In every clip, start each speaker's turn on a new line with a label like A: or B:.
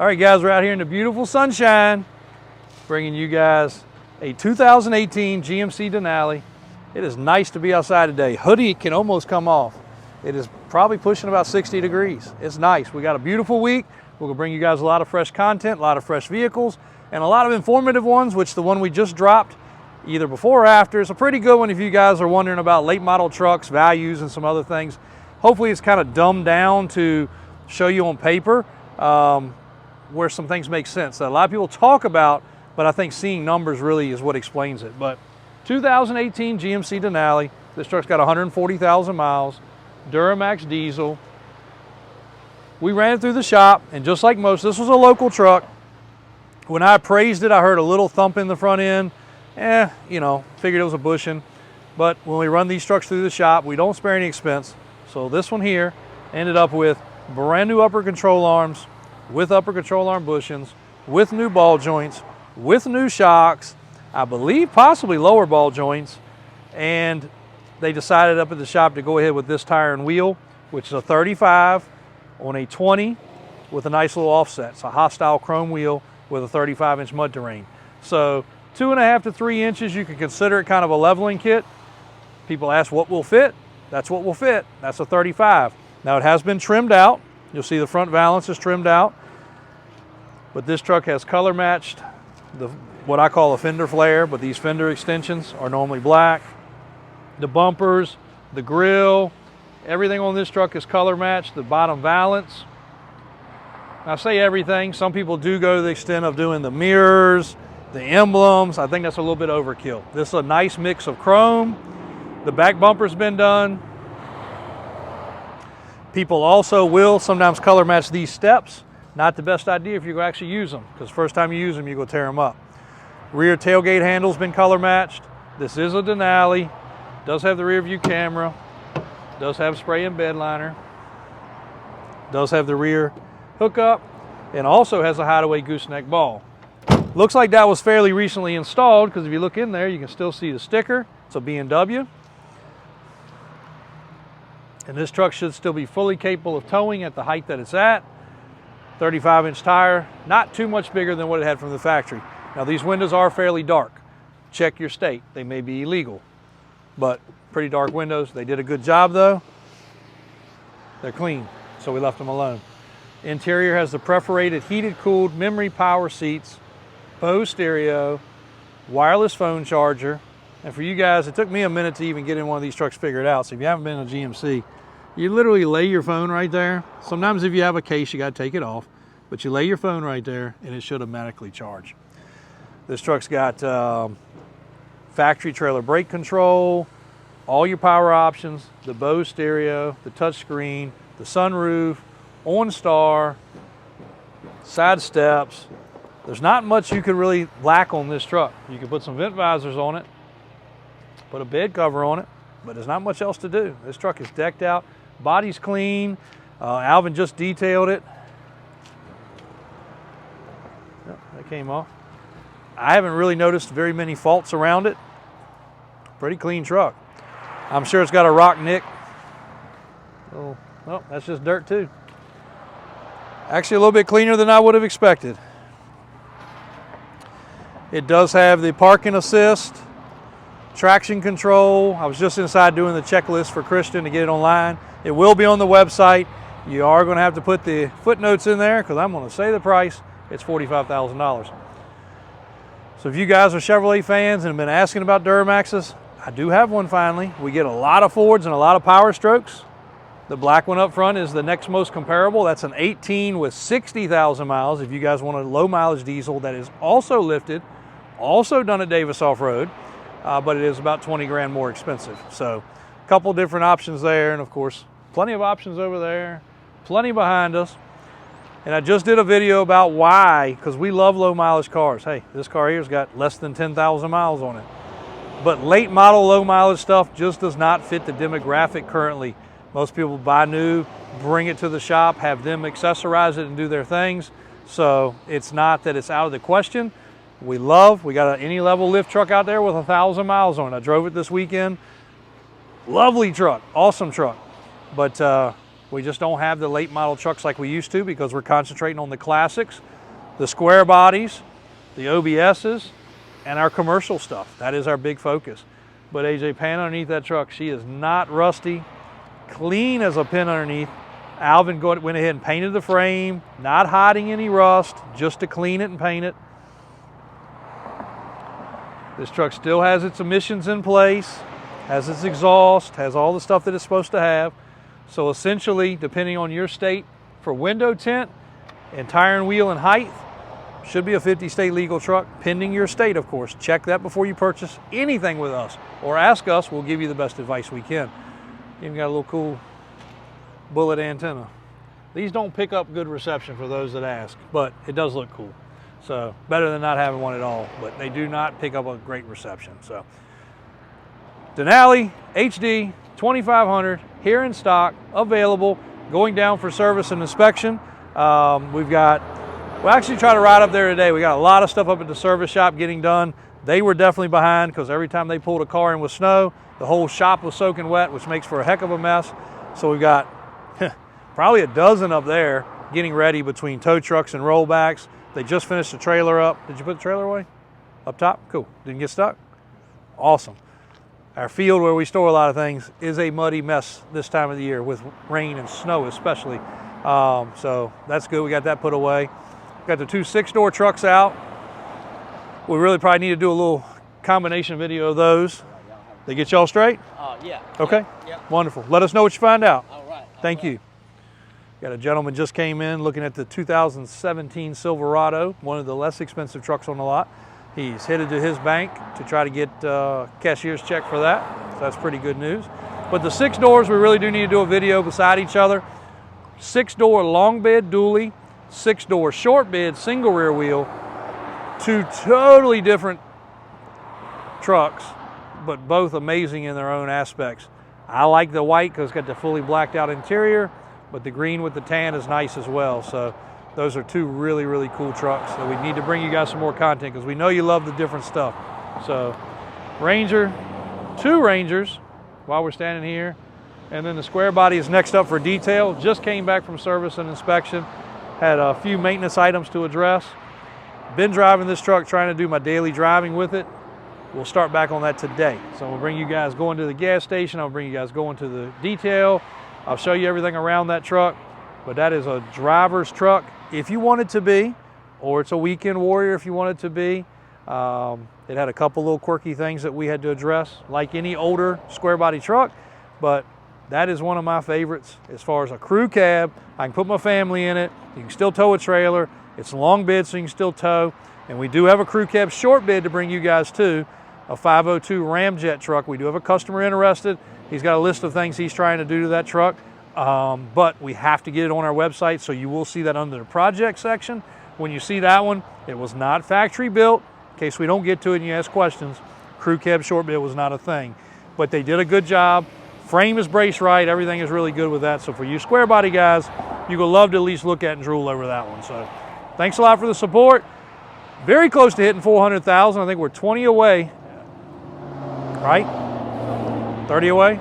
A: All right, guys, we're out here in the beautiful sunshine, bringing you guys a 2018 GMC Denali. It is nice to be outside today. Hoodie can almost come off. It is probably pushing about 60 degrees. It's nice. We got a beautiful week. We're gonna bring you guys a lot of fresh content, a lot of fresh vehicles, and a lot of informative ones, which the one we just dropped, either before or after, is a pretty good one if you guys are wondering about late model trucks, values, and some other things. Hopefully it's kind of dumbed down to show you on paper where some things make sense that a lot of people talk about, but I think seeing numbers really is what explains it. But 2018 GMC Denali, this truck's got 140,000 miles, Duramax diesel. We ran it through the shop, and just like most, this was a local truck. When I appraised it, I heard a little thump in the front end. Figured it was a bushing. But when we run these trucks through the shop, we don't spare any expense. So this one here ended up with brand new upper control arms, with upper control arm bushings, with new ball joints, with new shocks, I believe possibly lower ball joints, and they decided up at the shop to go ahead with this tire and wheel, which is a 35 on a 20 with a nice little offset. It's a hostile chrome wheel with a 35-inch mud terrain. So 2.5 to 3 inches, you can consider it kind of a leveling kit. People ask what will fit. That's what will fit. That's a 35. Now it has been trimmed out. You'll see the front valance is trimmed out. But this truck has color matched what I call a fender flare, but these fender extensions are normally black. The bumpers, the grille, everything on this truck is color matched. The bottom valance. I say everything. Some people do go to the extent of doing the mirrors, the emblems. I think that's a little bit overkill. This is a nice mix of chrome. The back bumper's been done. People also will sometimes color match these steps. Not the best idea if you actually use them, because first time you use them, you go tear them up. Rear tailgate handle's been color matched. This is a Denali. Does have the rear view camera. Does have spray and bed liner. Does have the rear hookup, and also has a hideaway gooseneck ball. Looks like that was fairly recently installed, because if you look in there, you can still see the sticker. It's a B&W. And this truck should still be fully capable of towing at the height that it's at. 35-inch tire, not too much bigger than what it had from the factory. Now these windows are fairly dark. Check your state. They may be illegal, but pretty dark windows. They did a good job though. They're clean, so we left them alone. Interior has the perforated, heated, cooled, memory power seats, Bose stereo, wireless phone charger. And for you guys, it took me a minute to even get in one of these trucks figured out. So if you haven't been in a GMC, you literally lay your phone right there. Sometimes if you have a case, you got to take it off, but you lay your phone right there and it should automatically charge. This truck's got factory trailer brake control, all your power options, the Bose stereo, the touch screen, the sunroof, OnStar, side steps. There's not much you could really lack on this truck. You can put some vent visors on it, put a bed cover on it, but there's not much else to do. This truck is decked out. Body's clean. Alvin just detailed it. Yep, that came off. I haven't really noticed very many faults around it. Pretty clean truck. I'm sure it's got a rock nick. Oh, that's just dirt too. Actually a little bit cleaner than I would have expected. It does have the parking assist, traction control. I was just inside doing the checklist for Christian to get it online. It will be on the website. You are going to have to put the footnotes in there because I'm going to say the price. It's $45,000. So if you guys are Chevrolet fans and have been asking about Duramaxes, I do have one finally. We get a lot of Fords and a lot of Power Strokes. The black one up front is the next most comparable. That's an 18 with 60,000 miles. If you guys want a low mileage diesel that is also lifted, also done at Davis Off-Road, but it is about 20 grand more expensive. So a couple different options there, and of course, plenty of options over there, plenty behind us. And I just did a video about why, because we love low mileage cars. Hey, this car here's got less than 10,000 miles on it. But late model low mileage stuff just does not fit the demographic currently. Most people buy new, bring it to the shop, have them accessorize it and do their things. So it's not that it's out of the question. We got an any level lift truck out there with 1,000 miles on it. I drove it this weekend. Lovely truck, awesome truck. But We just don't have the late model trucks like we used to because we're concentrating on the classics, the square bodies, the OBSs, and our commercial stuff. That is our big focus. But AJ, pan underneath that truck. She is not rusty, clean as a pin underneath. Alvin went ahead and painted the frame, not hiding any rust, just to clean it and paint it. This truck still has its emissions in place, has its exhaust, has all the stuff that it's supposed to have. So essentially, depending on your state, for window tint and tire and wheel and height, should be a 50 state legal truck, pending your state, of course. Check that before you purchase anything with us, or ask us. We'll give you the best advice we can. Even got a little cool bullet antenna. These don't pick up good reception for those that ask, but it does look cool. So better than not having one at all, but they do not pick up a great reception. So Denali HD 2500 here in stock, available, going down for service and inspection. We'll actually try to ride up there today. We got a lot of stuff up at the service shop getting done. They were definitely behind because every time they pulled a car in with snow, the whole shop was soaking wet, which makes for a heck of a mess. So we've got probably a dozen up there getting ready between tow trucks and rollbacks. They just finished the trailer up. Did you put the trailer away? Up top? Cool. Didn't get stuck? Awesome. Our field where we store a lot of things is a muddy mess this time of the year with rain and snow especially. So that's good. We got that put away. Got the two 6-door trucks out. We really probably need to do a little combination video of those. They get y'all straight?
B: Yeah.
A: Okay.
B: Yeah.
A: Wonderful. Let us know what you find out.
B: All right.
A: Thank you. Got a gentleman just came in looking at the 2017 Silverado, one of the less expensive trucks on the lot. He's headed to his bank to try to get cashier's check for that. So that's pretty good news. But the 6 doors, we really do need to do a video beside each other. 6-door long bed dually, 6-door short bed single rear wheel. Two totally different trucks, but both amazing in their own aspects. I like the white because it's got the fully blacked out interior, but the green with the tan is nice as well. So those are two really, really cool trucks. So we need to bring you guys some more content because we know you love the different stuff. So Ranger, 2 Rangers while we're standing here. And then the square body is next up for detail. Just came back from service and inspection. Had a few maintenance items to address. Been driving this truck, trying to do my daily driving with it. We'll start back on that today. So we'll bring you guys going to the gas station. I'll bring you guys going to the detail. I'll show you everything around that truck. But that is a driver's truck if you want it to be, or it's a weekend warrior if you want it to be. It had a couple little quirky things that we had to address, like any older square body truck, but that is one of my favorites as far as a crew cab. I can put my family in it. You can still tow a trailer. It's long bed, so you can still tow. And we do have a crew cab short bed to bring you guys to, a 502 Ramjet truck. We do have a customer interested. He's got a list of things he's trying to do to that truck, but we have to get it on our website, so you will see that under the project section. When you see that one, it was not factory built. In case we don't get to it and you ask questions, crew cab short bed was not a thing. But they did a good job. Frame is braced right. Everything is really good with that. So for you square body guys, you're going to love to at least look at and drool over that one. So thanks a lot for the support. Very close to hitting 400,000. I think we're 20 away. Right? 30 away?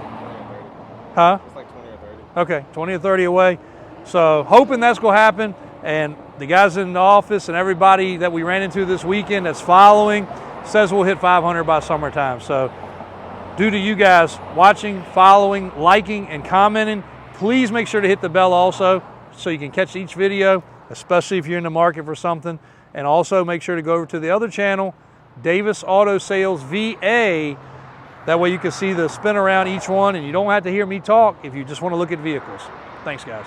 A: Huh?
B: It's like 20 or 30.
A: Okay, 20 or 30 away. So hoping that's going to happen. And the guys in the office and everybody that we ran into this weekend that's following says we'll hit 500 by summertime. So due to you guys watching, following, liking, and commenting, please make sure to hit the bell also so you can catch each video, especially if you're in the market for something. And also make sure to go over to the other channel, Davis Auto Sales VA. That way you can see the spin around each one and you don't have to hear me talk if you just want to look at vehicles. Thanks, guys.